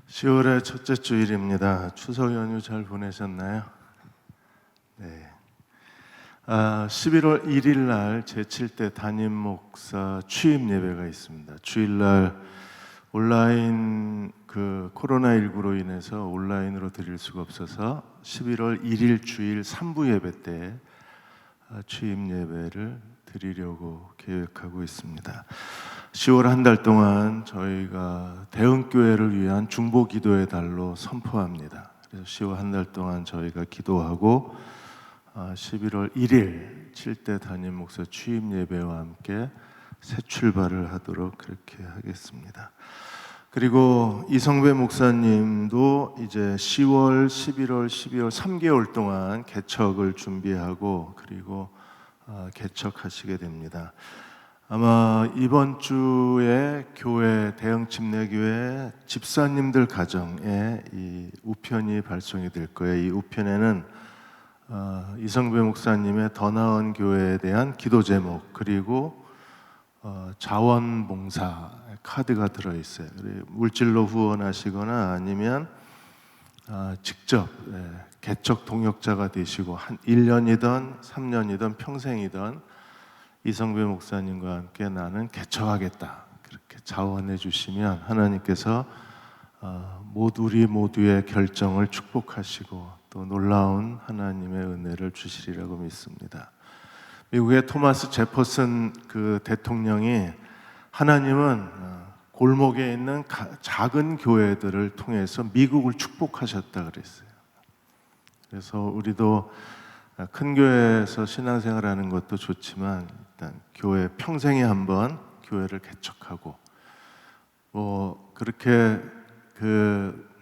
10월의 첫째 주일입니다. 추석 연휴 잘 보내셨나요? 네. 11월 1일 날 제7대 담임 목사 취임 예배가 있습니다. 주일날 온라인 코로나19로 인해서 온라인으로 드릴 수가 없어서 11월 1일 주일 3부 예배 때 취임 예배를 드리려고 계획하고 있습니다. 10월 한 달 동안 저희가 대흥교회를 위한 중보기도의 달로 선포합니다. 그래서 10월 한 달 동안 저희가 기도하고 11월 1일 7대 담임 목사 취임 예배와 함께 새 출발을 하도록 그렇게 하겠습니다. 그리고 이성배 목사님도 이제 10월, 11월, 12월 3개월 동안 개척을 준비하고 그리고 개척하시게 됩니다. 아마 이번 주에 교회 대형 침례교회 집사님들 가정에 이 우편이 발송이 될 거예요. 이 우편에는 이성배 목사님의 더 나은 교회에 대한 기도 제목 그리고 자원봉사 카드가 들어있어요. 물질로 후원하시거나 아니면 직접 개척 동역자가 되시고 한 1년이든 3년이든 평생이든 이성배 목사님과 함께 나는 개척하겠다 그렇게 자원해 주시면 하나님께서 우리 모두의 결정을 축복하시고 또 놀라운 하나님의 은혜를 주시리라고 믿습니다. 미국의 토마스 제퍼슨 대통령이 하나님은 골목에 있는 작은 교회들을 통해서 미국을 축복하셨다 그랬어요. 그래서 우리도 큰 교회에서 신앙생활하는 것도 좋지만 일단 교회 평생에 한번 교회를 개척하고 그렇게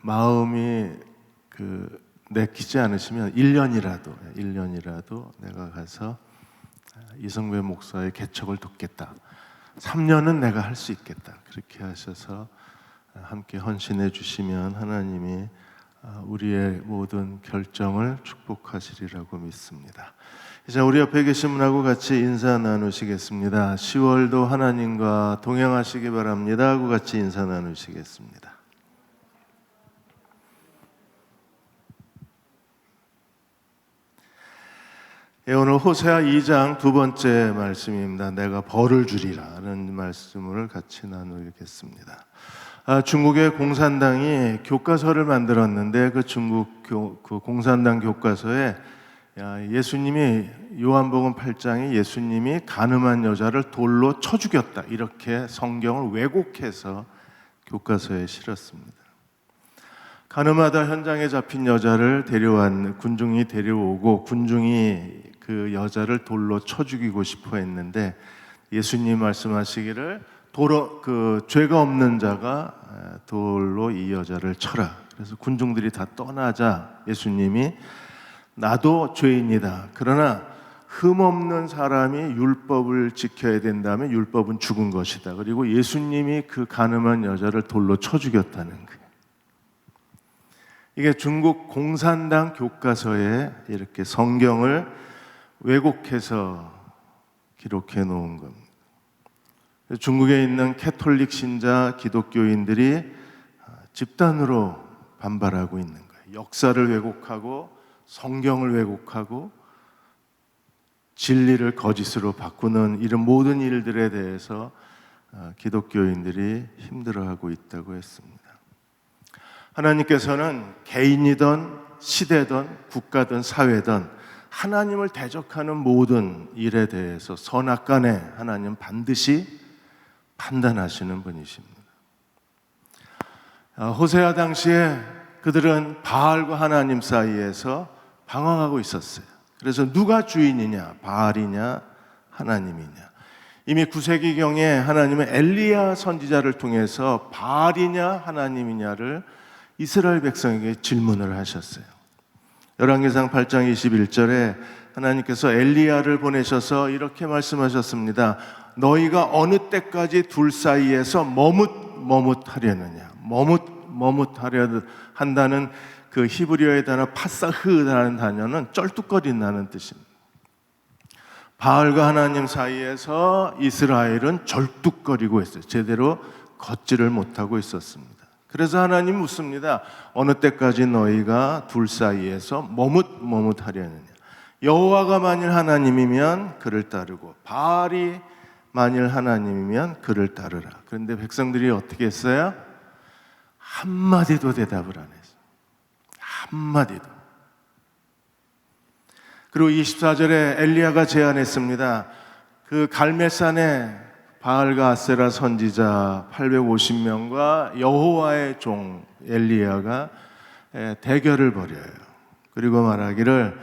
마음이 내키지 않으시면 1년이라도 내가 가서 이성배 목사의 개척을 돕겠다. 3년은 내가 할 수 있겠다. 그렇게 하셔서 함께 헌신해 주시면 하나님이 우리의 모든 결정을 축복하시리라고 믿습니다. 이제 우리 옆에 계신 분하고 같이 인사 나누시겠습니다. 10월도 하나님과 동행하시기 바랍니다 하고 같이 인사 나누시겠습니다. 오늘 호세아 2장 두 번째 말씀입니다. 내가 벌을 주리라는 말씀을 같이 나누겠습니다. 중국의 공산당이 교과서를 만들었는데 그 중국 공산당 교과서에 예수님이 요한복음 8장에 예수님이 가늠한 여자를 돌로 쳐 죽였다 이렇게 성경을 왜곡해서 교과서에 실었습니다. 가늠하다 현장에 잡힌 여자를 군중이 데려오고 군중이 그 여자를 돌로 쳐 죽이고 싶어 했는데 예수님 말씀하시기를 죄가 없는 자가 돌로 이 여자를 쳐라. 그래서 군중들이 다 떠나자 예수님이 나도 죄인이다. 그러나 흠없는 사람이 율법을 지켜야 된다면 율법은 죽은 것이다. 그리고 예수님이 그 가늠한 여자를 돌로 쳐 죽였다는 거예요. 이게 중국 공산당 교과서에 이렇게 성경을 왜곡해서 기록해 놓은 겁니다. 중국에 있는 캐톨릭 신자 기독교인들이 집단으로 반발하고 있는 거예요. 역사를 왜곡하고 성경을 왜곡하고 진리를 거짓으로 바꾸는 이런 모든 일들에 대해서 기독교인들이 힘들어하고 있다고 했습니다. 하나님께서는 개인이든 시대든 국가든 사회든 하나님을 대적하는 모든 일에 대해서 선악간에 하나님 반드시 판단하시는 분이십니다. 호세아 당시에 그들은 바알과 하나님 사이에서 방황하고 있었어요. 그래서 누가 주인이냐, 바알이냐, 하나님이냐. 이미 9세기경에 하나님은 엘리야 선지자를 통해서 바알이냐, 하나님이냐를 이스라엘 백성에게 질문을 하셨어요. 열왕기상 8장 21절에 하나님께서 엘리야를 보내셔서 이렇게 말씀하셨습니다. 너희가 어느 때까지 둘 사이에서 머뭇하려느냐. 머뭇하려 한다는 그 히브리어의 단어 파사흐라는 단어는 쩔뚝거린다는 뜻입니다. 바알과 하나님 사이에서 이스라엘은 절뚝거리고 있어요. 제대로 걷지를 못하고 있었습니다. 그래서 하나님 묻습니다. 어느 때까지 너희가 둘 사이에서 머뭇머뭇하려느냐. 여호와가 만일 하나님이면 그를 따르고 바알이 만일 하나님이면 그를 따르라. 그런데 백성들이 어떻게 했어요? 한마디도 대답을 안 했어요. 한마디도. 그리고 24절에 엘리야가 제안했습니다. 그 갈멜산에 바알과 아세라 선지자 850명과 여호와의 종 엘리야가 대결을 벌여요. 그리고 말하기를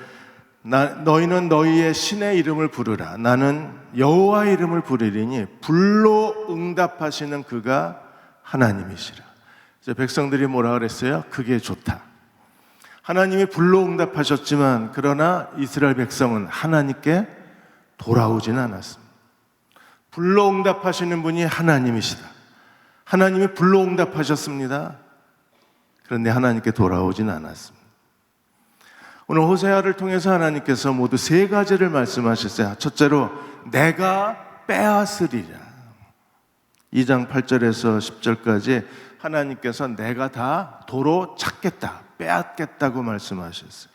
너희는 너희의 신의 이름을 부르라. 나는 여호와의 이름을 부르리니 불로 응답하시는 그가 하나님이시라. 이제 백성들이 뭐라 그랬어요? 그게 좋다. 하나님이 불로 응답하셨지만 그러나 이스라엘 백성은 하나님께 돌아오진 않았습니다. 불로 응답하시는 분이 하나님이시다. 하나님이 불로 응답하셨습니다. 그런데 하나님께 돌아오진 않았습니다. 오늘 호세아를 통해서 하나님께서 모두 세 가지를 말씀하셨어요. 첫째로 내가 빼앗으리라. 2장 8절에서 10절까지 하나님께서 내가 다 도로 찾겠다, 빼앗겠다고 말씀하셨어요.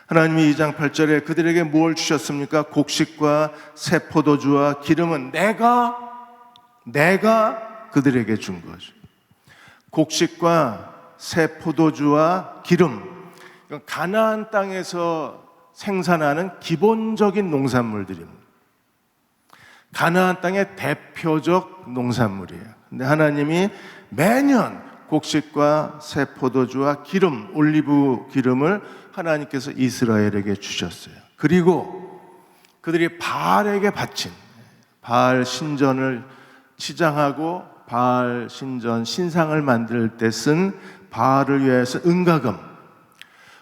하나님이 2장 8절에 그들에게 무엇을 주셨습니까? 곡식과 새 포도주와 기름은 내가 그들에게 준 거죠. 곡식과 새 포도주와 기름, 가나안 땅에서 생산하는 기본적인 농산물들입니다. 가나안 땅의 대표적 농산물이에요. 근데 하나님이 매년 곡식과 새 포도주와 기름, 올리브 기름을 하나님께서 이스라엘에게 주셨어요. 그리고 그들이 바알에게 바친 바알 신전을 치장하고 바알 신전 신상을 만들 때 쓴 바알을 위해서 은과금.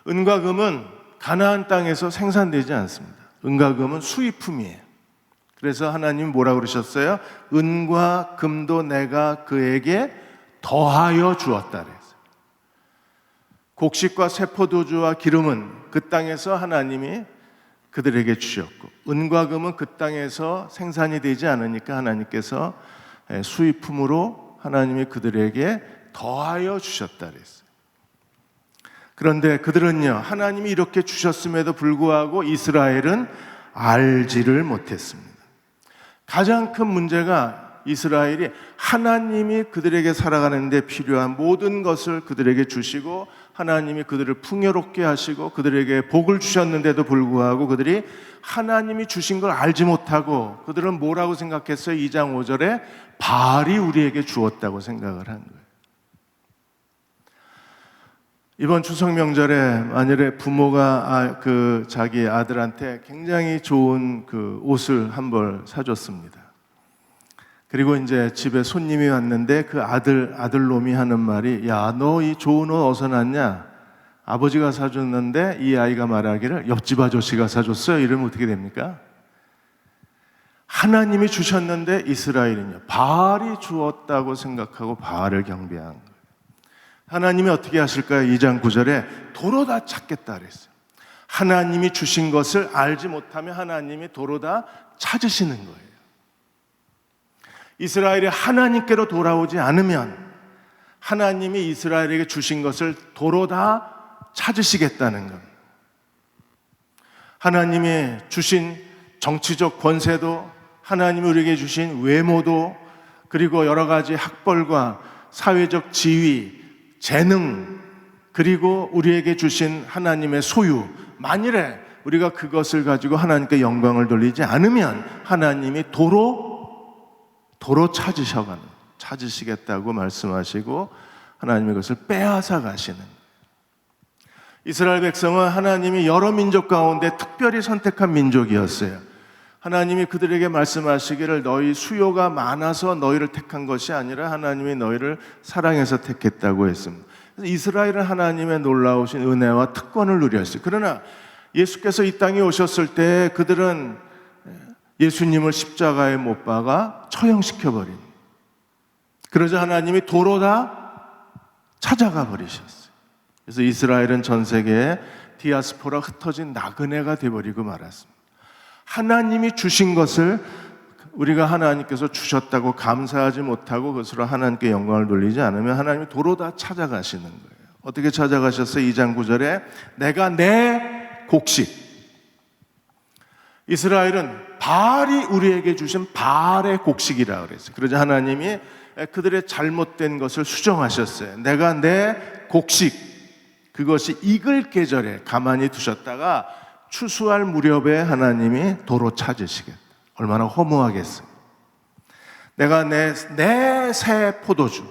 은과금은 가나안 땅에서 생산되지 않습니다. 은과금은 수입품이에요. 그래서 하나님 뭐라고 그러셨어요? 은과 금도 내가 그에게 더하여 주었다 그랬어요. 곡식과 새 포도주와 기름은 그 땅에서 하나님이 그들에게 주셨고, 은과 금은 그 땅에서 생산이 되지 않으니까 하나님께서 수입품으로 하나님이 그들에게 더하여 주셨다 그랬어요. 그런데 그들은요, 하나님이 이렇게 주셨음에도 불구하고 이스라엘은 알지를 못했습니다. 가장 큰 문제가 이스라엘이 하나님이 그들에게 살아가는 데 필요한 모든 것을 그들에게 주시고 하나님이 그들을 풍요롭게 하시고 그들에게 복을 주셨는데도 불구하고 그들이 하나님이 주신 걸 알지 못하고 그들은 뭐라고 생각했어요? 2장 5절에 바알이 우리에게 주었다고 생각을 한 거예요. 이번 추석 명절에 만일에 부모가 자기 아들한테 굉장히 좋은 그 옷을 한 벌 사줬습니다. 그리고 이제 집에 손님이 왔는데 그 아들놈이 하는 말이, 야, 너 이 좋은 옷 어디서 났냐? 아버지가 사줬는데 이 아이가 말하기를 옆집 아저씨가 사줬어요. 이러면 어떻게 됩니까? 하나님이 주셨는데 이스라엘은요, 바알이 주었다고 생각하고 바알을 경배한 거예요. 하나님이 어떻게 하실까요? 2장 9절에 도로 다 찾겠다 그랬어요. 하나님이 주신 것을 알지 못하면 하나님이 도로 다 찾으시는 거예요. 이스라엘이 하나님께로 돌아오지 않으면 하나님이 이스라엘에게 주신 것을 도로 다 찾으시겠다는 겁니다. 하나님이 주신 정치적 권세도, 하나님이 우리에게 주신 외모도, 그리고 여러 가지 학벌과 사회적 지위, 재능, 그리고 우리에게 주신 하나님의 소유, 만일에 우리가 그것을 가지고 하나님께 영광을 돌리지 않으면 하나님이 도로 찾으시겠다고 말씀하시고 하나님이 그것을 빼앗아 가시는. 이스라엘 백성은 하나님이 여러 민족 가운데 특별히 선택한 민족이었어요. 하나님이 그들에게 말씀하시기를 너희 수요가 많아서 너희를 택한 것이 아니라 하나님이 너희를 사랑해서 택했다고 했습니다. 그래서 이스라엘은 하나님의 놀라우신 은혜와 특권을 누렸어요. 그러나 예수께서 이 땅에 오셨을 때 그들은 예수님을 십자가에 못 박아 처형시켜버린, 그러자 하나님이 도로 다 찾아가 버리셨어요. 그래서 이스라엘은 전 세계에 디아스포라 흩어진 나그네가 되어버리고 말았습니다. 하나님이 주신 것을 우리가 하나님께서 주셨다고 감사하지 못하고 그것으로 하나님께 영광을 돌리지 않으면 하나님이 도로 다 찾아가시는 거예요. 어떻게 찾아가셨어요? 2장 9절에 내가 내 곡식, 이스라엘은 바알이 우리에게 주신 바알의 곡식이라 그랬어요. 그러자 하나님이 그들의 잘못된 것을 수정하셨어요. 내가 내 곡식, 그것이 익을 계절에 가만히 두셨다가 추수할 무렵에 하나님이 도로 찾으시겠다. 얼마나 허무하겠어요. 내가 내 새 포도주,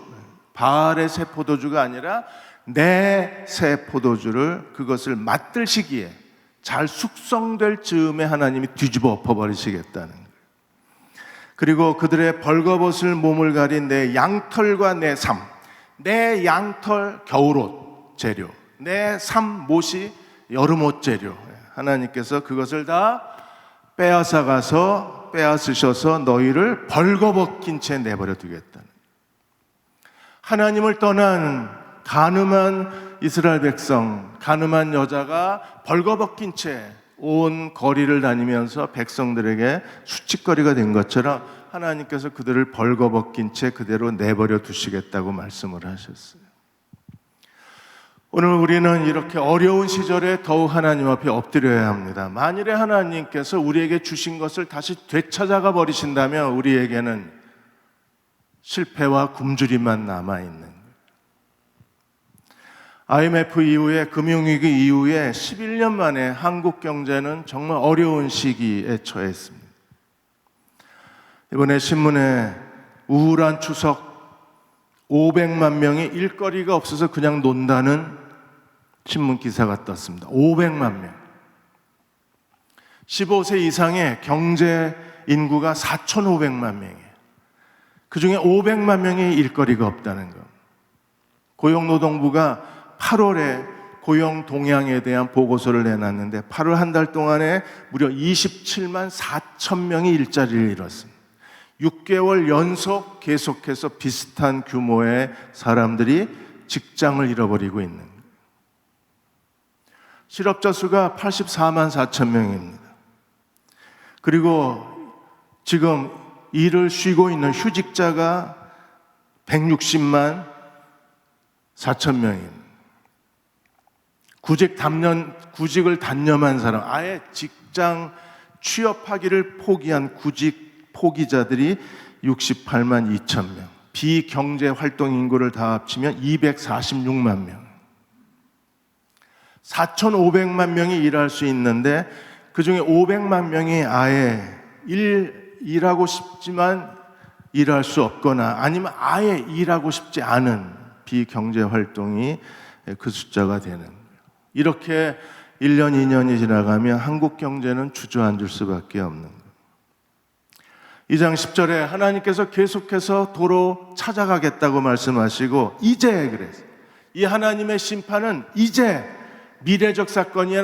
바알의 새 포도주가 아니라 내 새 포도주를 그것을 맛들 시기에 잘 숙성될 즈음에 하나님이 뒤집어 엎어버리시겠다는 거예요. 그리고 그들의 벌거벗을 몸을 가린 내 양털과 내 삶, 내 양털 겨울옷 재료, 내 삶 못이 여름옷 재료, 하나님께서 그것을 다 빼앗으셔서 너희를 벌거벗긴 채 내버려 두겠다는, 하나님을 떠난 간음한 이스라엘 백성, 간음한 여자가 벌거벗긴 채 온 거리를 다니면서 백성들에게 수치거리가 된 것처럼 하나님께서 그들을 벌거벗긴 채 그대로 내버려 두시겠다고 말씀을 하셨어요. 오늘 우리는 이렇게 어려운 시절에 더욱 하나님 앞에 엎드려야 합니다. 만일에 하나님께서 우리에게 주신 것을 다시 되찾아가 버리신다면 우리에게는 실패와 굶주림만 남아있는 거예요. IMF 이후에, 금융위기 이후에 11년 만에 한국 경제는 정말 어려운 시기에 처했습니다. 이번에 신문에 우울한 추석, 500만 명이 일거리가 없어서 그냥 논다는 신문 기사가 떴습니다. 500만 명. 15세 이상의 경제 인구가 4,500만 명이에요. 그 중에 500만 명이 일거리가 없다는 것. 고용노동부가 8월에 고용 동향에 대한 보고서를 내놨는데 8월 한 달 동안에 무려 27만 4천 명이 일자리를 잃었습니다. 6개월 연속 계속해서 비슷한 규모의 사람들이 직장을 잃어버리고 있는 거예요. 실업자 수가 84만 4천 명입니다. 그리고 지금 일을 쉬고 있는 휴직자가 160만 4천 명입니다. 구직을 단념한 사람, 아예 직장 취업하기를 포기한 구직 포기자들이 68만 2천 명, 비경제 활동 인구를 다 합치면 246만 명. 4,500만 명이 일할 수 있는데 그 중에 500만 명이 아예 일하고 싶지만 일할 수 없거나 아니면 아예 일하고 싶지 않은 비경제 활동이 그 숫자가 되는 거예요. 이렇게 1년, 2년이 지나가면 한국 경제는 주저앉을 수밖에 없는 거예요. 2장 10절에 하나님께서 계속해서 도로 찾아가겠다고 말씀하시고 이제 그랬어요. 이 하나님의 심판은 이제 미래적 사건이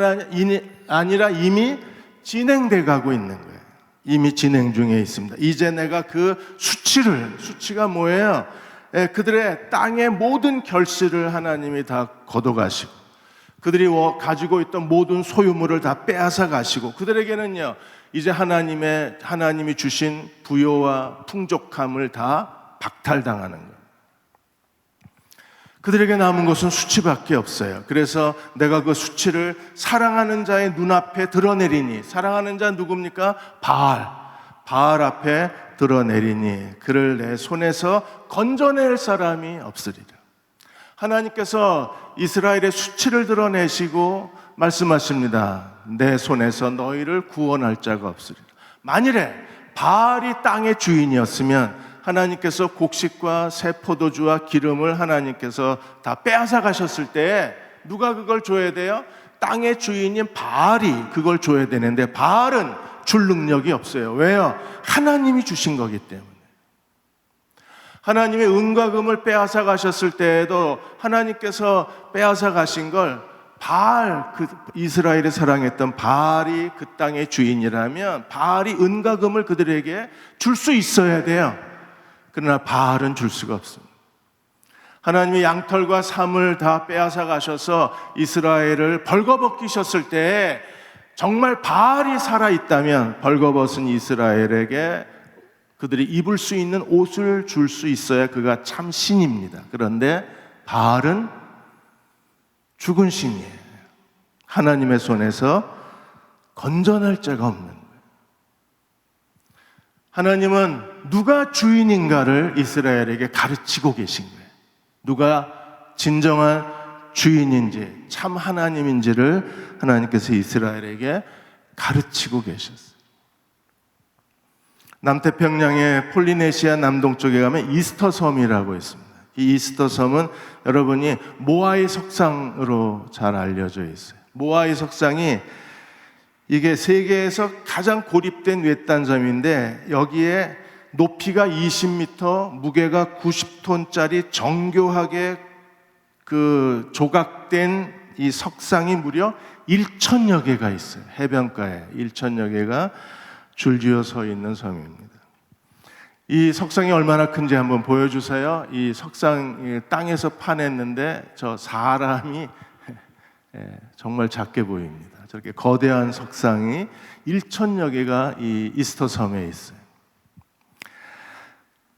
아니라 이미 진행돼 가고 있는 거예요. 이미 진행 중에 있습니다. 이제 내가 그 수치가 뭐예요? 그들의 땅의 모든 결실을 하나님이 다 걷어가시고 그들이 가지고 있던 모든 소유물을 다 빼앗아 가시고 그들에게는요 이제 하나님이 주신 부요와 풍족함을 다 박탈당하는 거예요. 그들에게 남은 것은 수치밖에 없어요. 그래서 내가 그 수치를 사랑하는 자의 눈앞에 드러내리니, 사랑하는 자 누굽니까? 바알 앞에 드러내리니 그를 내 손에서 건져낼 사람이 없으리라. 하나님께서 이스라엘의 수치를 드러내시고 말씀하십니다. 내 손에서 너희를 구원할 자가 없으리라. 만일에 바알이 땅의 주인이었으면 하나님께서 곡식과 새 포도주와 기름을 하나님께서 다 빼앗아 가셨을 때 누가 그걸 줘야 돼요? 땅의 주인인 바알이 그걸 줘야 되는데 바알은 줄 능력이 없어요. 왜요? 하나님이 주신 거기 때문에. 하나님의 은과 금을 빼앗아 가셨을 때에도 하나님께서 빼앗아 가신 걸 바알, 그 이스라엘을 사랑했던 바알이 그 땅의 주인이라면 바알이 은과 금을 그들에게 줄 수 있어야 돼요. 그러나 바알은 줄 수가 없습니다. 하나님이 양털과 삶을 다 빼앗아 가셔서 이스라엘을 벌거벗기셨을 때 정말 바알이 살아있다면 벌거벗은 이스라엘에게 그들이 입을 수 있는 옷을 줄 수 있어야 그가 참 신입니다. 그런데 바알은 죽은 신이에요. 하나님의 손에서 건져낼 자가 없는 거예요. 하나님은 누가 주인인가를 이스라엘에게 가르치고 계신 거예요. 누가 진정한 주인인지, 참 하나님인지를 하나님께서 이스라엘에게 가르치고 계셨어요. 남태평양의 폴리네시아 남동쪽에 가면 이스터 섬이라고 있습니다. 이 이스터 섬은 여러분이 모아이 석상으로 잘 알려져 있어요. 모아이 석상이 이게 세계에서 가장 고립된 외딴섬인데 여기에 높이가 20m, 무게가 90톤짜리 정교하게 그 조각된 이 석상이 무려 1,000여 개가 있어요. 해변가에 1,000여 개가 줄지어 서 있는 섬입니다. 이 석상이 얼마나 큰지 한번 보여주세요. 이 석상 땅에서 파냈는데 저 사람이 정말 작게 보입니다. 저렇게 거대한 석상이 1,000여 개가 이 이스터 섬에 있어요.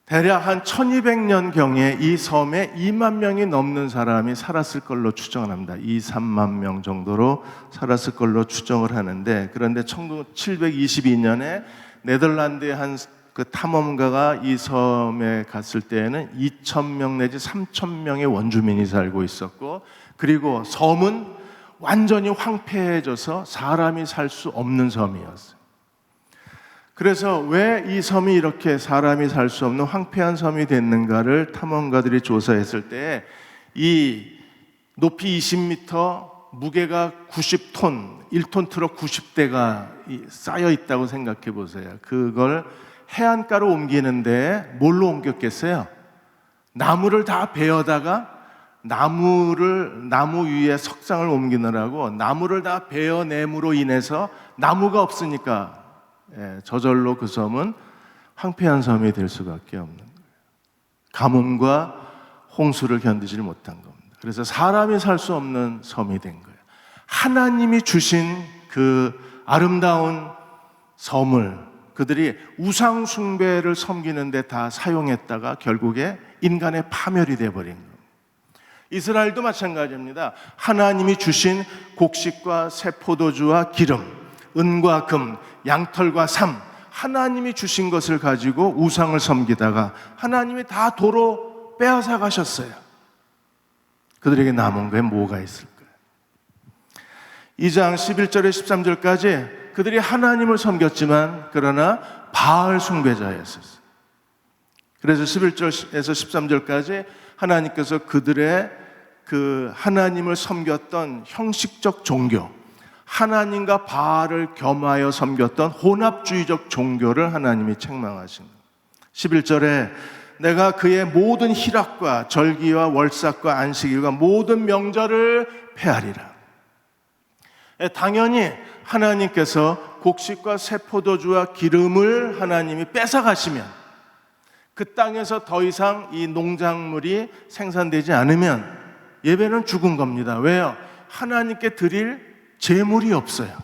대략 한 1200년경에 이 섬에 2만 명이 넘는 사람이 살았을 걸로 추정을 합니다. 2, 3만 명 정도로 살았을 걸로 추정을 하는데, 그런데 1722년에 네덜란드의 한 그 탐험가가 이 섬에 갔을 때에는 2,000명 내지 3,000명의 원주민이 살고 있었고, 그리고 섬은 완전히 황폐해져서 사람이 살 수 없는 섬이었어요. 그래서 왜 이 섬이 이렇게 사람이 살 수 없는 황폐한 섬이 됐는가를 탐험가들이 조사했을 때 이 높이 20m, 무게가 90톤, 1톤 트럭 90대가 쌓여 있다고 생각해 보세요. 그걸 해안가로 옮기는데 뭘로 옮겼겠어요? 나무를 다 베어다가 나무 위에 석상을 옮기느라고 나무를 다 베어냄으로 인해서 나무가 없으니까 저절로 그 섬은 황폐한 섬이 될 수밖에 없는 거예요. 가뭄과 홍수를 견디질 못한 겁니다. 그래서 사람이 살 수 없는 섬이 된 거예요. 하나님이 주신 그 아름다운 섬을 그들이 우상 숭배를 섬기는 데 다 사용했다가 결국에 인간의 파멸이 되어버린 거예요. 이스라엘도 마찬가지입니다. 하나님이 주신 곡식과 새 포도주와 기름, 은과 금, 양털과 삶, 하나님이 주신 것을 가지고 우상을 섬기다가 하나님이 다 도로 빼앗아 가셨어요. 그들에게 남은 게 뭐가 있을까요? 2장 11절에 13절까지 그들이 하나님을 섬겼지만 그러나 바알 숭배자였었어요. 그래서 11절에서 13절까지 하나님께서 그들의 그 하나님을 섬겼던 형식적 종교, 하나님과 바알을 겸하여 섬겼던 혼합주의적 종교를 하나님이 책망하신 거예요. 11절에 내가 그의 모든 희락과 절기와 월삭과 안식일과 모든 명절을 폐하리라. 당연히 하나님께서 곡식과 새 포도주와 기름을 하나님이 뺏어가시면 그 땅에서 더 이상 이 농작물이 생산되지 않으면 예배는 죽은 겁니다. 왜요? 하나님께 드릴 제물이 없어요.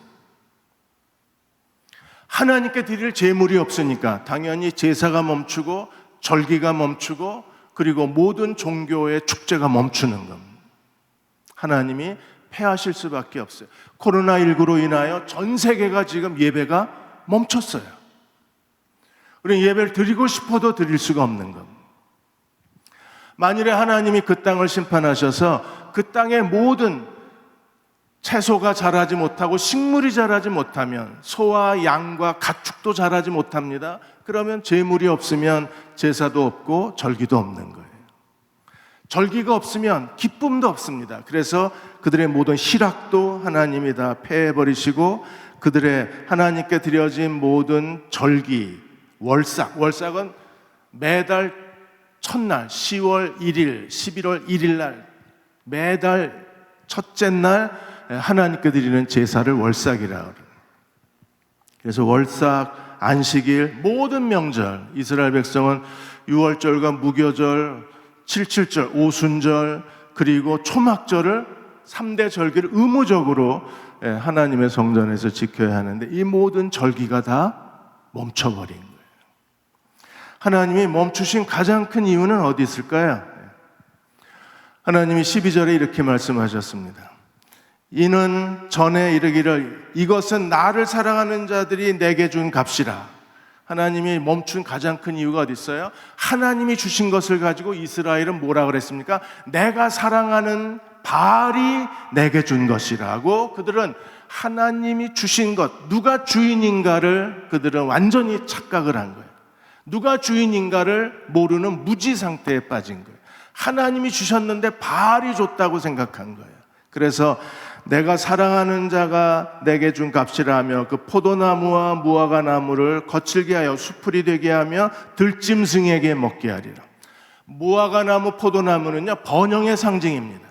하나님께 드릴 제물이 없으니까 당연히 제사가 멈추고 절기가 멈추고 그리고 모든 종교의 축제가 멈추는 겁니다. 하나님이 폐하실 수밖에 없어요. 코로나19로 인하여 전 세계가 지금 예배가 멈췄어요. 우리는 예배를 드리고 싶어도 드릴 수가 없는 겁니다. 만일에 하나님이 그 땅을 심판하셔서 그 땅의 모든 채소가 자라지 못하고 식물이 자라지 못하면 소와 양과 가축도 자라지 못합니다. 그러면 제물이 없으면 제사도 없고 절기도 없는 거예요. 절기가 없으면 기쁨도 없습니다. 그래서 그들의 모든 희락도 하나님이 다 폐해버리시고 그들의 하나님께 드려진 모든 절기, 월삭은 매달 첫날 10월 1일, 11월 1일 날 매달 첫째 날 하나님께 드리는 제사를 월삭이라고 그래요. 그래서 월삭, 안식일, 모든 명절, 이스라엘 백성은 유월절과 무교절, 77절, 오순절, 그리고 초막절을 3대 절기를 의무적으로 하나님의 성전에서 지켜야 하는데 이 모든 절기가 다 멈춰버린 거예요. 하나님이 멈추신 가장 큰 이유는 어디 있을까요? 하나님이 12절에 이렇게 말씀하셨습니다. 이는 전에 이르기를 이것은 나를 사랑하는 자들이 내게 준 값이라. 하나님이 멈춘 가장 큰 이유가 어디 있어요? 하나님이 주신 것을 가지고 이스라엘은 뭐라 그랬습니까? 내가 사랑하는 바알이 내게 준 것이라고. 그들은 하나님이 주신 것, 누가 주인인가를 그들은 완전히 착각을 한 거예요. 누가 주인인가를 모르는 무지 상태에 빠진 거예요. 하나님이 주셨는데 바알이 줬다고 생각한 거예요. 그래서 내가 사랑하는 자가 내게 준 값이라 하며 그 포도나무와 무화과 나무를 거칠게 하여 수풀이 되게 하며 들짐승에게 먹게 하리라. 무화과 나무, 포도나무는요, 번영의 상징입니다.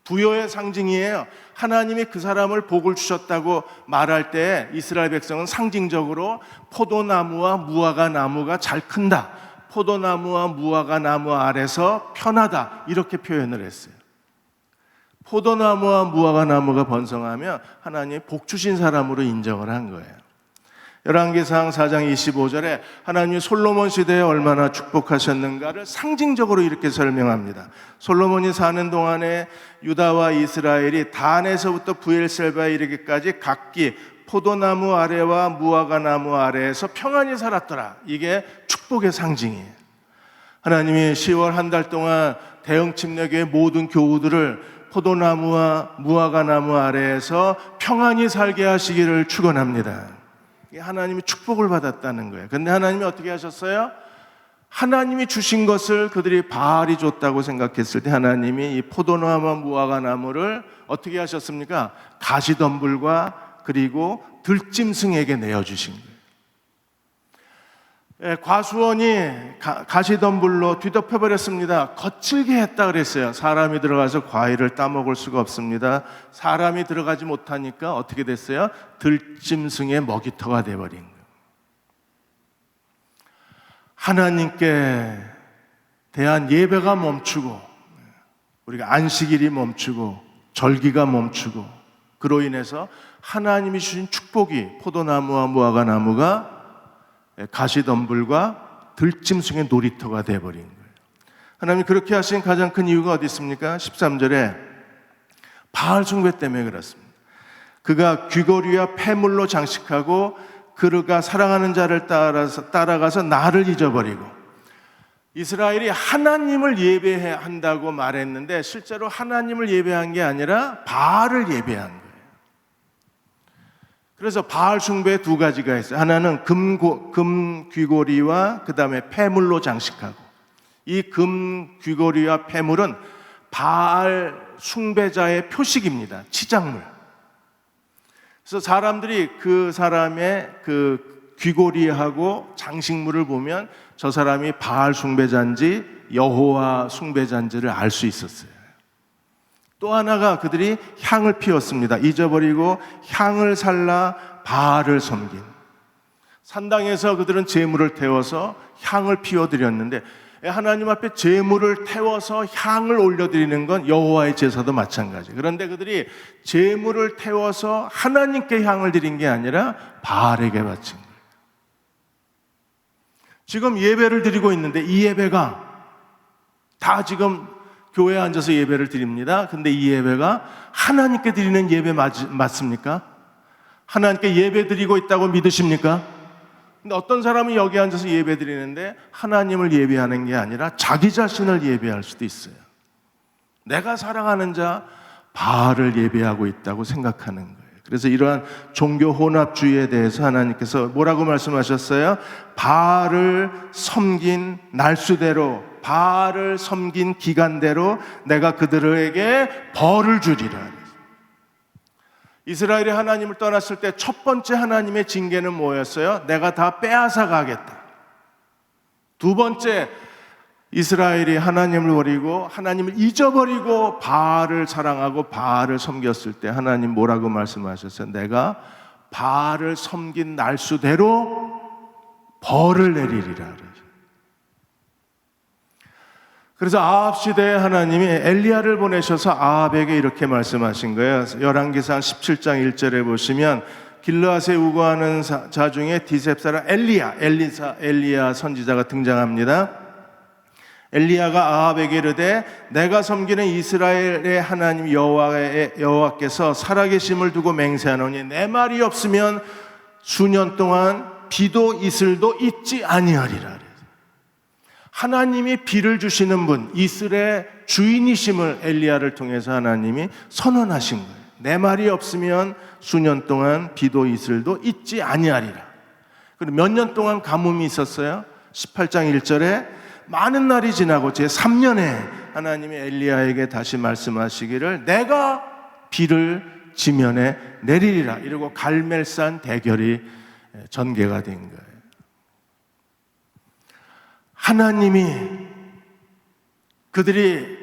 부여의 상징이에요. 하나님이 그 사람을 복을 주셨다고 말할 때 이스라엘 백성은 상징적으로 포도나무와 무화과 나무가 잘 큰다, 포도나무와 무화과 나무 아래서 편하다, 이렇게 표현을 했어요. 포도나무와 무화과 나무가 번성하면 하나님이 복 주신 사람으로 인정을 한 거예요. 열왕기상 4장 25절에 하나님이 솔로몬 시대에 얼마나 축복하셨는가를 상징적으로 이렇게 설명합니다. 솔로몬이 사는 동안에 유다와 이스라엘이 단에서부터 브엘셀바에 이르기까지 각기 포도나무 아래와 무화과 나무 아래에서 평안히 살았더라. 이게 축복의 상징이에요. 하나님이 10월 한 달 동안 대형 침례교회 모든 교우들을 포도나무와 무화과 나무 아래에서 평안히 살게 하시기를 축원합니다. 하나님이 축복을 받았다는 거예요. 그런데 하나님이 어떻게 하셨어요? 하나님이 주신 것을 그들이 바알이 줬다고 생각했을 때 하나님이 이 포도나무와 무화과 나무를 어떻게 하셨습니까? 가시덤불과 그리고 들짐승에게 내어주신 거예요. 과수원이 가시덤불로 뒤덮여버렸습니다. 거칠게 했다 그랬어요. 사람이 들어가서 과일을 따먹을 수가 없습니다. 사람이 들어가지 못하니까 어떻게 됐어요? 들짐승의 먹이터가 돼버린 거예요. 하나님께 대한 예배가 멈추고, 우리가 안식일이 멈추고, 절기가 멈추고, 그로 인해서 하나님이 주신 축복이 포도나무와 무화과 나무가 가시덤불과 들짐승의 놀이터가 되어버린 거예요. 하나님이 그렇게 하신 가장 큰 이유가 어디 있습니까? 13절에 바알 숭배 때문에 그렇습니다. 그가 귀걸이와 폐물로 장식하고 그가 사랑하는 자를 따라가서 나를 잊어버리고. 이스라엘이 하나님을 예배한다고 말했는데 실제로 하나님을 예배한 게 아니라 바알을 예배한 거예요. 그래서 바알 숭배에 두 가지가 있어요. 하나는 금 귀걸이와 그 다음에 폐물로 장식하고, 이 금 귀걸이와 폐물은 바알 숭배자의 표식입니다. 치장물. 그래서 사람들이 그 사람의 그 귀걸이하고 장식물을 보면 저 사람이 바알 숭배자인지 여호와 숭배자인지를 알 수 있었어요. 또 하나가 그들이 향을 피웠습니다. 잊어버리고 향을 살라 바알을 섬긴. 산당에서 그들은 제물을 태워서 향을 피워드렸는데 하나님 앞에 제물을 태워서 향을 올려드리는 건 여호와의 제사도 마찬가지. 그런데 그들이 제물을 태워서 하나님께 향을 드린 게 아니라 바알에게 바친 거예요. 지금 예배를 드리고 있는데 이 예배가 다 지금 교회에 앉아서 예배를 드립니다. 근데 이 예배가 하나님께 드리는 예배 맞습니까? 하나님께 예배 드리고 있다고 믿으십니까? 근데 어떤 사람은 여기 앉아서 예배 드리는데 하나님을 예배하는 게 아니라 자기 자신을 예배할 수도 있어요. 내가 사랑하는 자 바알을 예배하고 있다고 생각하는 거예요. 그래서 이러한 종교 혼합주의에 대해서 하나님께서 뭐라고 말씀하셨어요? 바알을 섬긴 날수대로, 바알을 섬긴 기간대로 내가 그들에게 벌을 주리라. 이스라엘이 하나님을 떠났을 때 첫 번째 하나님의 징계는 뭐였어요? 내가 다 빼앗아 가겠다. 두 번째, 이스라엘이 하나님을 버리고 하나님을 잊어버리고 바알을 사랑하고 바알을 섬겼을 때 하나님 뭐라고 말씀하셨어요? 내가 바알을 섬긴 날수대로 벌을 내리리라. 그래서 아합 시대에 하나님이 엘리야를 보내셔서 아합에게 이렇게 말씀하신 거예요. 열왕기상 17장 1절에 보시면 길르앗에 우거하는 자 중에 디셉사라 엘리야 선지자가 등장합니다. 엘리야가 아합에게 이르되 내가 섬기는 이스라엘의 하나님 여호와께서 살아계심을 두고 맹세하노니 내 말이 없으면 수년 동안 비도 이슬도 있지 아니하리라. 하나님이 비를 주시는 분, 이슬의 주인이심을 엘리야를 통해서 하나님이 선언하신 거예요. 내 말이 없으면 수년 동안 비도 이슬도 있지 아니하리라. 그리고 몇 년 동안 가뭄이 있었어요. 18장 1절에 많은 날이 지나고 제3년에 하나님이 엘리야에게 다시 말씀하시기를 내가 비를 지면에 내리리라. 이러고 갈멜산 대결이 전개가 된 거예요. 하나님이 그들이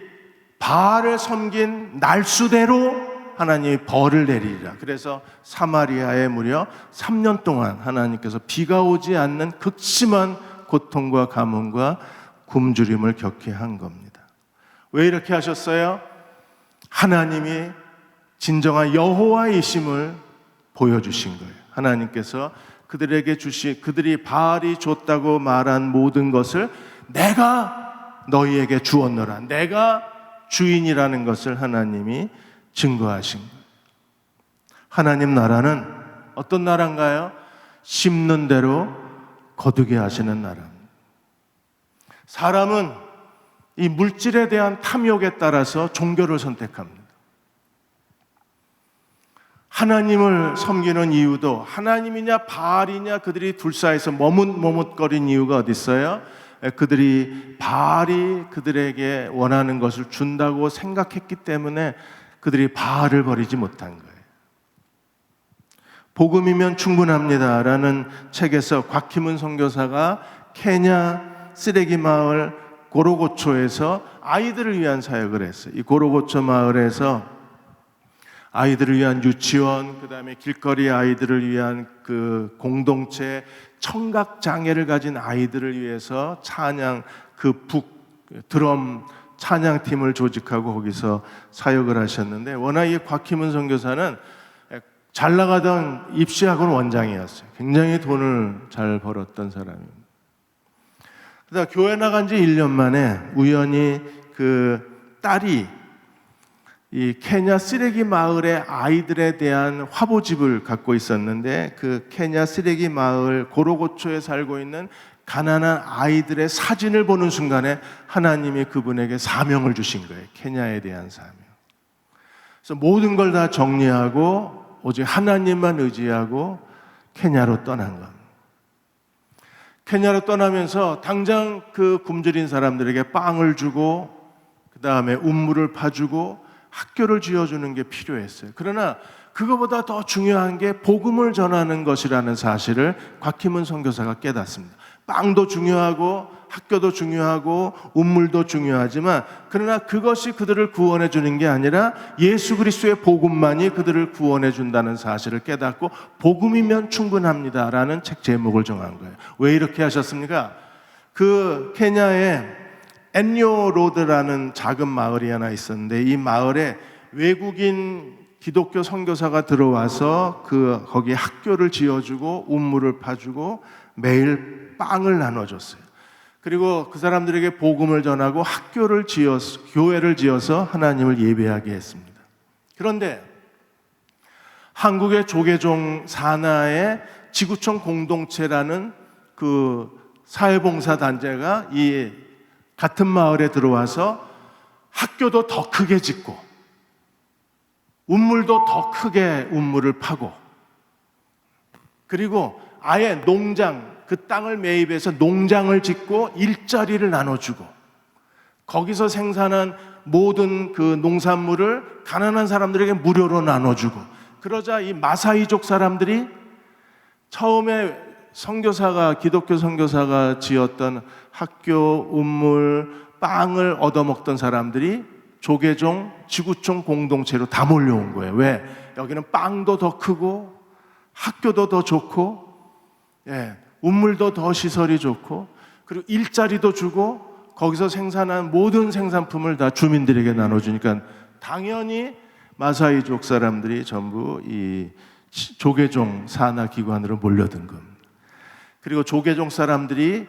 바알을 섬긴 날수대로 하나님이 벌을 내리리라. 그래서 사마리아에 무려 3년 동안 하나님께서 비가 오지 않는 극심한 고통과 가뭄과 굶주림을 겪게 한 겁니다. 왜 이렇게 하셨어요? 하나님이 진정한 여호와이심을 보여주신 거예요. 하나님께서 그들이 바알이 줬다고 말한 모든 것을 내가 너희에게 주었노라. 내가 주인이라는 것을 하나님이 증거하신 거예요. 하나님 나라는 어떤 나라인가요? 심는 대로 거두게 하시는 나라입니다. 사람은 이 물질에 대한 탐욕에 따라서 종교를 선택합니다. 하나님을 섬기는 이유도 하나님이냐 바알이냐 그들이 둘 사이에서 머뭇거린 이유가 어디 있어요? 그들이 바알이 그들에게 원하는 것을 준다고 생각했기 때문에 그들이 바알을 버리지 못한 거예요. 복음이면 충분합니다라는 책에서 곽희문 선교사가 케냐 쓰레기 마을 고로고초에서 아이들을 위한 사역을 했어요. 이 고로고초 마을에서 아이들을 위한 유치원, 그다음에 길거리 아이들을 위한 그 공동체, 청각 장애를 가진 아이들을 위해서 찬양 드럼 찬양팀을 조직하고 거기서 사역을 하셨는데, 워낙 이 곽희문 선교사는 잘 나가던 입시학원 원장이었어요. 굉장히 돈을 잘 벌었던 사람입니다. 그러다 교회 나간 지 1년 만에 우연히 그 딸이 이 케냐 쓰레기 마을의 아이들에 대한 화보집을 갖고 있었는데, 그 케냐 쓰레기 마을 고로고초에 살고 있는 가난한 아이들의 사진을 보는 순간에 하나님이 그분에게 사명을 주신 거예요. 케냐에 대한 사명. 그래서 모든 걸 다 정리하고 오직 하나님만 의지하고 케냐로 떠난 겁니다. 케냐로 떠나면서 당장 그 굶주린 사람들에게 빵을 주고 그 다음에 운물을 파주고 학교를 지어주는 게 필요했어요. 그러나 그거보다 더 중요한 게 복음을 전하는 것이라는 사실을 곽희문 선교사가 깨닫습니다. 빵도 중요하고 학교도 중요하고 운물도 중요하지만, 그러나 그것이 그들을 구원해 주는 게 아니라 예수 그리스도의 복음만이 그들을 구원해 준다는 사실을 깨닫고 복음이면 충분합니다라는 책 제목을 정한 거예요. 왜 이렇게 하셨습니까? 그 케냐에 엔뇨 로드라는 작은 마을이 하나 있었는데, 이 마을에 외국인 기독교 선교사가 들어와서 거기 학교를 지어주고 운물을 파주고 매일 빵을 나눠줬어요. 그리고 그 사람들에게 복음을 전하고 교회를 지어서 하나님을 예배하게 했습니다. 그런데 한국의 조계종 산하의 지구촌 공동체라는 그 사회봉사 단체가 이 같은 마을에 들어와서 학교도 더 크게 짓고 운물도 더 크게 운물을 파고, 그리고 아예 농장, 그 땅을 매입해서 농장을 짓고 일자리를 나눠주고 거기서 생산한 모든 그 농산물을 가난한 사람들에게 무료로 나눠주고, 그러자 이 마사이족 사람들이 처음에 기독교 선교사가 지었던 학교, 운물, 빵을 얻어먹던 사람들이 조계종, 지구촌 공동체로 다 몰려온 거예요. 왜? 여기는 빵도 더 크고 학교도 더 좋고 운물도 더 시설이 좋고 그리고 일자리도 주고 거기서 생산한 모든 생산품을 다 주민들에게 나눠주니까 당연히 마사이족 사람들이 전부 이 조계종 산하기관으로 몰려든 겁니다. 그리고 조계종 사람들이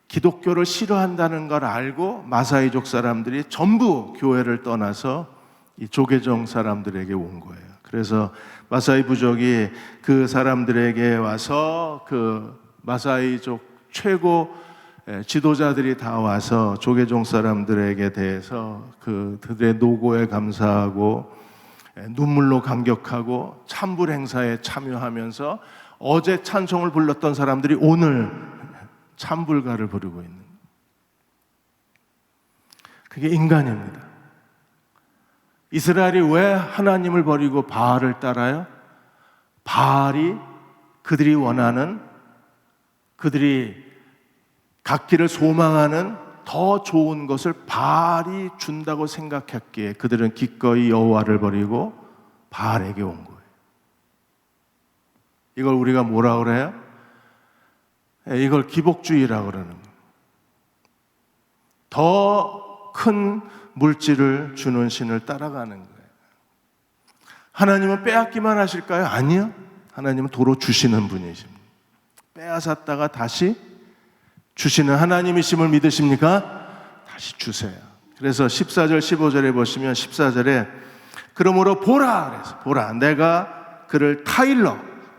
기독교를 싫어한다는 걸 알고 마사이족 사람들이 전부 교회를 떠나서 이 조계종 사람들에게 온 거예요. 그래서 마사이 부족이 그 사람들에게 와서 그 마사이족 최고 지도자들이 다 와서 조계종 사람들에게 대해서 그들의 노고에 감사하고 눈물로 감격하고 찬불 행사에 참여하면서 어제 찬송을 불렀던 사람들이 오늘 찬불가를 부르고 있는, 그게 인간입니다. 이스라엘이 왜 하나님을 버리고 바알을 따라요? 바알이 그들이 원하는, 그들이 갖기를 소망하는 더 좋은 것을 바알이 준다고 생각했기에 그들은 기꺼이 여호와를 버리고 바알에게 온 거예요. 이걸 우리가 뭐라 그래요? 이걸 기복주의라고 그러는 거예요. 더 큰 물질을 주는 신을 따라가는 거예요. 하나님은 빼앗기만 하실까요? 아니요. 하나님은 도로 주시는 분이십니다. 빼앗았다가 다시 주시는 하나님이심을 믿으십니까? 다시 주세요. 그래서 14절 15절에 보시면 14절에 그러므로 보라, 그래서 보라, 내가 그를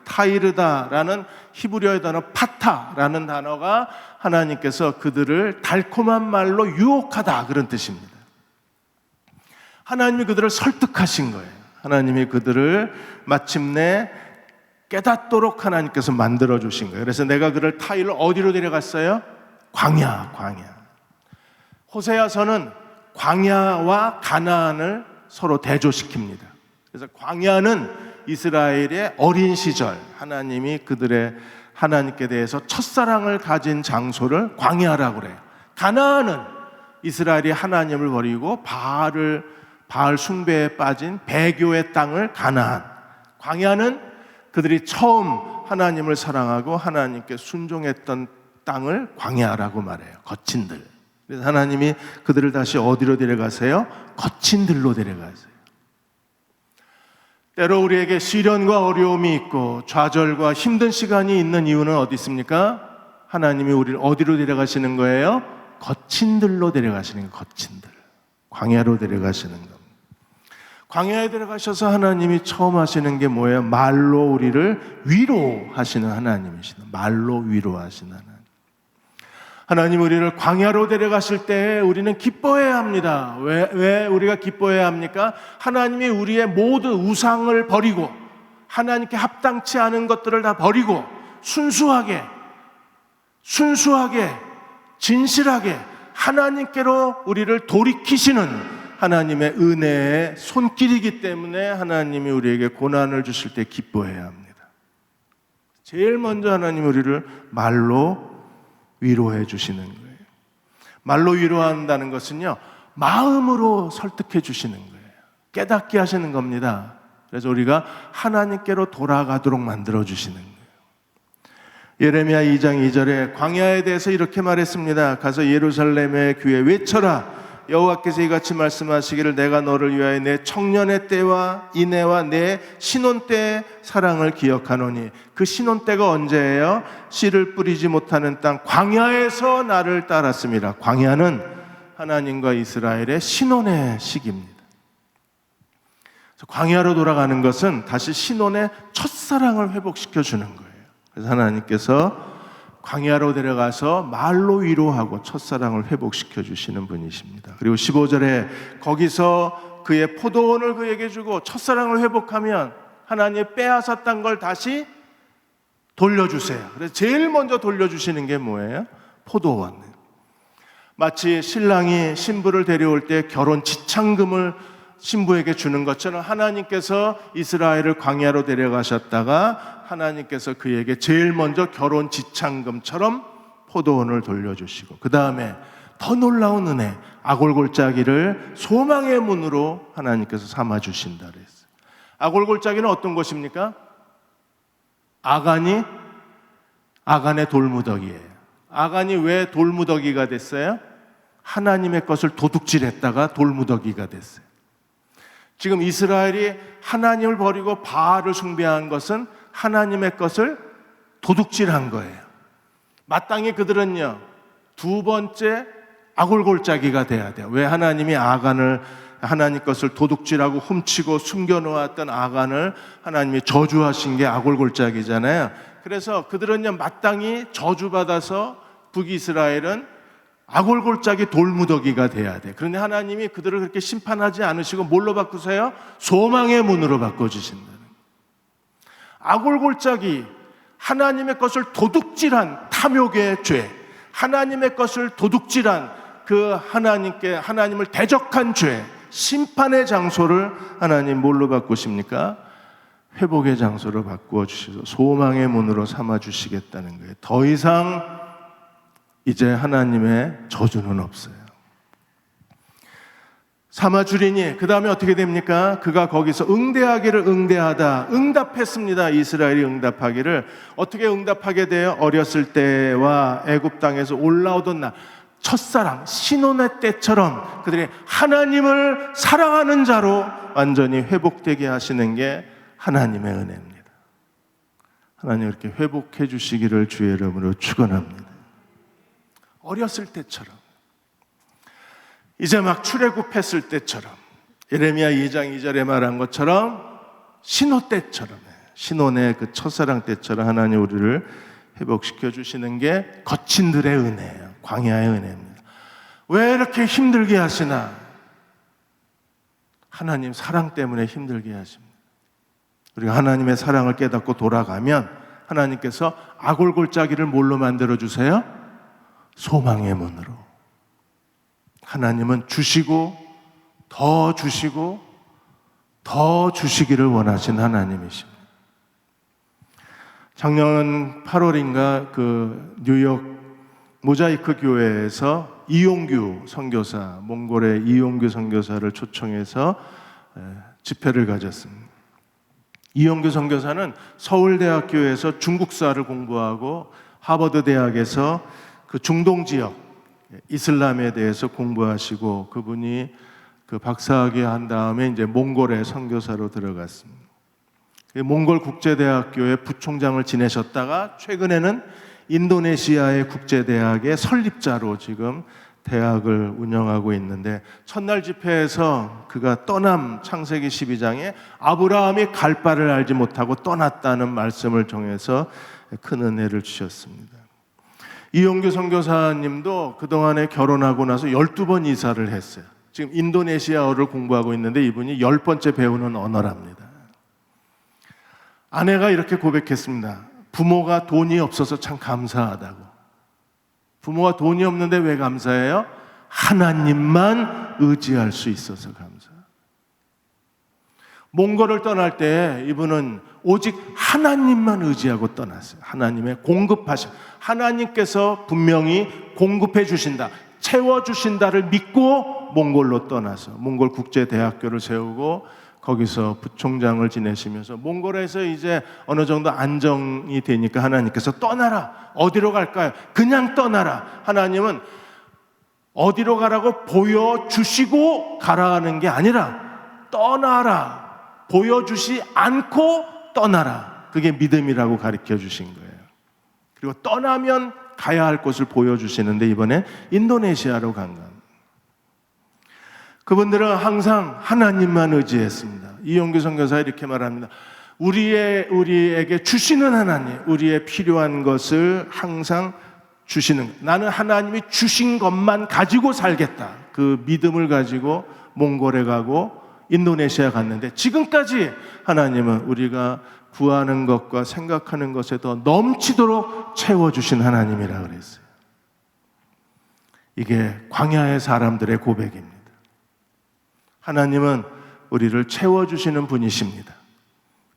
타이르다라는 히브리어의 단어 파타라는 단어가 하나님께서 그들을 달콤한 말로 유혹하다 그런 뜻입니다. 하나님이 그들을 설득하신 거예요. 하나님이 그들을 마침내 깨닫도록 하나님께서 만들어 주신 거예요. 그래서 내가 그를 어디로 데려갔어요? 광야. 호세아서는 광야와 가나안을 서로 대조시킵니다. 그래서 광야는 이스라엘의 어린 시절, 하나님이 하나님께 대해서 첫사랑을 가진 장소를 광야라고 그래요. 가나안은 이스라엘이 하나님을 버리고 바알 숭배에 빠진 배교의 땅을 가나안. 광야는 그들이 처음 하나님을 사랑하고 하나님께 순종했던 땅을 광야라고 말해요. 거친들. 그래서 하나님이 그들을 다시 어디로 데려가세요? 거친들로 데려가세요. 때로 우리에게 시련과 어려움이 있고 좌절과 힘든 시간이 있는 이유는 어디 있습니까? 하나님이 우리를 어디로 데려가시는 거예요? 거친들로 데려가시는 거예요. 거친들. 광야로 데려가시는 겁니다. 광야에 들어가셔서 하나님이 처음 하시는 게 뭐예요? 말로 우리를 위로하시는 하나님이시다. 말로 위로하시는 하나님. 하나님 우리를 광야로 데려가실 때 우리는 기뻐해야 합니다. 왜 우리가 기뻐해야 합니까? 하나님이 우리의 모든 우상을 버리고 하나님께 합당치 않은 것들을 다 버리고 순수하게 진실하게 하나님께로 우리를 돌이키시는 하나님의 은혜의 손길이기 때문에 하나님이 우리에게 고난을 주실 때 기뻐해야 합니다. 제일 먼저 하나님이 우리를 말로 위로해 주시는 거예요. 말로 위로한다는 것은요, 마음으로 설득해 주시는 거예요. 깨닫게 하시는 겁니다. 그래서 우리가 하나님께로 돌아가도록 만들어 주시는 거예요. 예레미야 2장 2절에 광야에 대해서 이렇게 말했습니다. 가서 예루살렘의 귀에 외쳐라. 여호와께서 이같이 말씀하시기를 내가 너를 위하여 내 청년의 때와 인애와 내 신혼 때의 사랑을 기억하노니. 그 신혼 때가 언제예요? 씨를 뿌리지 못하는 땅 광야에서 나를 따랐습니다. 광야는 하나님과 이스라엘의 신혼의 시기입니다. 그래서 광야로 돌아가는 것은 다시 신혼의 첫사랑을 회복시켜 주는 거예요. 그래서 하나님께서 광야로 데려가서 말로 위로하고 첫사랑을 회복시켜 주시는 분이십니다. 그리고 15절에 거기서 그의 포도원을 그에게 주고 첫사랑을 회복하면 하나님이 빼앗았던 걸 다시 돌려주세요. 그래서 제일 먼저 돌려주시는 게 뭐예요? 포도원. 마치 신랑이 신부를 데려올 때 결혼 지참금을 신부에게 주는 것처럼 하나님께서 이스라엘을 광야로 데려가셨다가 하나님께서 그에게 제일 먼저 결혼 지참금처럼 포도원을 돌려주시고 그 다음에 더 놀라운 은혜, 아골골짜기를 소망의 문으로 하나님께서 삼아주신다 그랬어요. 아골골짜기는 어떤 곳입니까? 아간의 돌무더기예요. 아간이 왜 돌무더기가 됐어요? 하나님의 것을 도둑질했다가 돌무더기가 됐어요. 지금 이스라엘이 하나님을 버리고 바알을 숭배한 것은 하나님의 것을 도둑질한 거예요. 마땅히 그들은요, 두 번째 아골골짜기가 돼야 돼요. 왜? 하나님이 아간을, 하나님 것을 도둑질하고 훔치고 숨겨놓았던 아간을 하나님이 저주하신 게 아골골짜기잖아요. 그래서 그들은요, 마땅히 저주받아서 북이스라엘은 아골골짜기 돌무더기가 돼야 돼. 그런데 하나님이 그들을 그렇게 심판하지 않으시고 뭘로 바꾸세요? 소망의 문으로 바꿔주신다는 거예요. 아골골짜기, 하나님의 것을 도둑질한 탐욕의 죄, 하나님의 것을 도둑질한 그 하나님을 대적한 죄, 심판의 장소를 하나님 뭘로 바꾸십니까? 회복의 장소로 바꾸어 주셔서 소망의 문으로 삼아 주시겠다는 거예요. 더 이상 이제 하나님의 저주는 없어요. 삼아주리니 그 다음에 어떻게 됩니까? 그가 거기서 응대하기를 응대하다, 응답했습니다. 이스라엘이 응답하기를. 어떻게 응답하게 돼요? 어렸을 때와 애굽 땅에서 올라오던 날, 첫사랑, 신혼의 때처럼 그들이 하나님을 사랑하는 자로 완전히 회복되게 하시는 게 하나님의 은혜입니다. 하나님 이렇게 회복해 주시기를 주의 이름으로 축원합니다. 어렸을 때처럼, 이제 막 출애굽했을 때처럼, 예레미야 2장 2절에 말한 것처럼 신혼 때처럼, 신혼의 그 첫사랑 때처럼 하나님 우리를 회복시켜 주시는 게 거친들의 은혜예요. 광야의 은혜입니다. 왜 이렇게 힘들게 하시나? 하나님 사랑 때문에 힘들게 하십니다. 우리가 하나님의 사랑을 깨닫고 돌아가면 하나님께서 아골골짜기를 뭘로 만들어 주세요? 소망의 문으로. 하나님은 주시고 더 주시고 더 주시기를 원하신 하나님이십니다. 작년 8월인가 그 뉴욕 모자이크 교회에서 이용규 선교사, 몽골의 이용규 선교사를 초청해서 집회를 가졌습니다. 이용규 선교사는 서울대학교에서 중국사를 공부하고 하버드 대학에서 그 중동 지역 이슬람에 대해서 공부하시고 그분이 그 박사학위 한 다음에 이제 몽골에 선교사로 들어갔습니다. 몽골 국제대학교의 부총장을 지내셨다가 최근에는 인도네시아의 국제대학의 설립자로 지금 대학을 운영하고 있는데, 첫날 집회에서 그가 떠남 창세기 12장에 아브라함이 갈 바를 알지 못하고 떠났다는 말씀을 통해서 큰 은혜를 주셨습니다. 이용규 선교사님도 그동안에 결혼하고 나서 12번 이사를 했어요. 지금 인도네시아어를 공부하고 있는데 이분이 10번째 배우는 언어랍니다. 아내가 이렇게 고백했습니다. 부모가 돈이 없어서 참 감사하다고. 부모가 돈이 없는데 왜 감사해요? 하나님만 의지할 수 있어서 감사. 몽골을 떠날 때 이분은 오직 하나님만 의지하고 떠났어요. 하나님의 공급하심, 하나님께서 분명히 공급해 주신다, 채워 주신다를 믿고 몽골로 떠나서 몽골 국제대학교를 세우고 거기서 부총장을 지내시면서 몽골에서 이제 어느 정도 안정이 되니까 하나님께서 떠나라. 어디로 갈까요? 그냥 떠나라. 하나님은 어디로 가라고 보여주시고 가라는 게 아니라 떠나라. 보여주시 않고 떠나라. 그게 믿음이라고 가르쳐 주신 거예요. 그리고 떠나면 가야 할 곳을 보여주시는데 이번에 인도네시아로 간 겁니다. 그분들은 항상 하나님만 의지했습니다. 이용규 선교사 이렇게 말합니다. 우리에게 주시는 하나님, 우리의 필요한 것을 항상 주시는, 나는 하나님이 주신 것만 가지고 살겠다. 그 믿음을 가지고 몽골에 가고 인도네시아 갔는데 지금까지 하나님은 우리가 구하는 것과 생각하는 것에 더 넘치도록 채워주신 하나님이라 그랬어요. 이게 광야의 사람들의 고백입니다. 하나님은 우리를 채워주시는 분이십니다.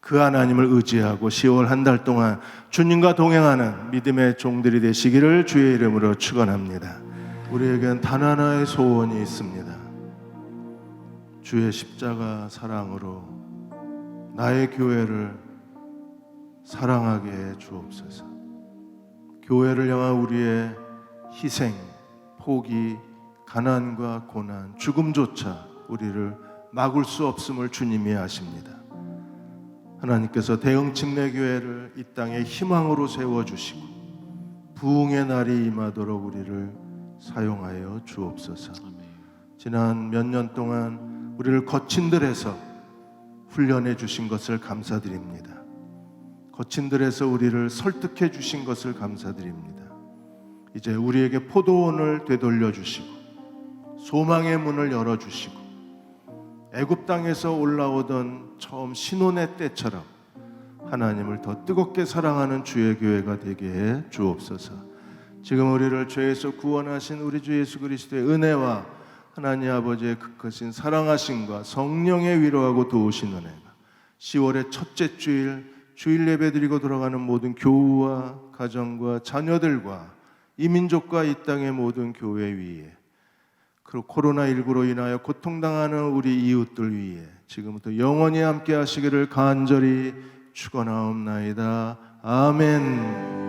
그 하나님을 의지하고 10월 한 달 동안 주님과 동행하는 믿음의 종들이 되시기를 주의 이름으로 축원합니다. 우리에겐 단 하나의 소원이 있습니다. 주의 십자가 사랑으로 나의 교회를 사랑하게 해 주옵소서. 교회를 향한 우리의 희생, 포기, 가난과 고난, 죽음조차 우리를 막을 수 없음을 주님이 아십니다. 하나님께서 대흥 침례교회를 이 땅에 희망으로 세워주시고 부흥의 날이 임하도록 우리를 사용하여 주옵소서. 지난 몇 년 동안 우리를 거친 들에서 훈련해 주신 것을 감사드립니다. 거친 들에서 우리를 설득해 주신 것을 감사드립니다. 이제 우리에게 포도원을 되돌려 주시고 소망의 문을 열어 주시고 애굽 땅에서 올라오던 처음 신혼의 때처럼 하나님을 더 뜨겁게 사랑하는 주의 교회가 되게 해 주옵소서. 지금 우리를 죄에서 구원하신 우리 주 예수 그리스도의 은혜와 하나님 아버지의 극하신 사랑하심과 성령의 위로하고 도우신 은혜가 10월의 첫째 주일 예배 드리고 돌아가는 모든 교우와 가정과 자녀들과 이 민족과 이 땅의 모든 교회 위에, 그리고 코로나19로 인하여 고통당하는 우리 이웃들 위에 지금부터 영원히 함께 하시기를 간절히 축원하옵나이다. 아멘.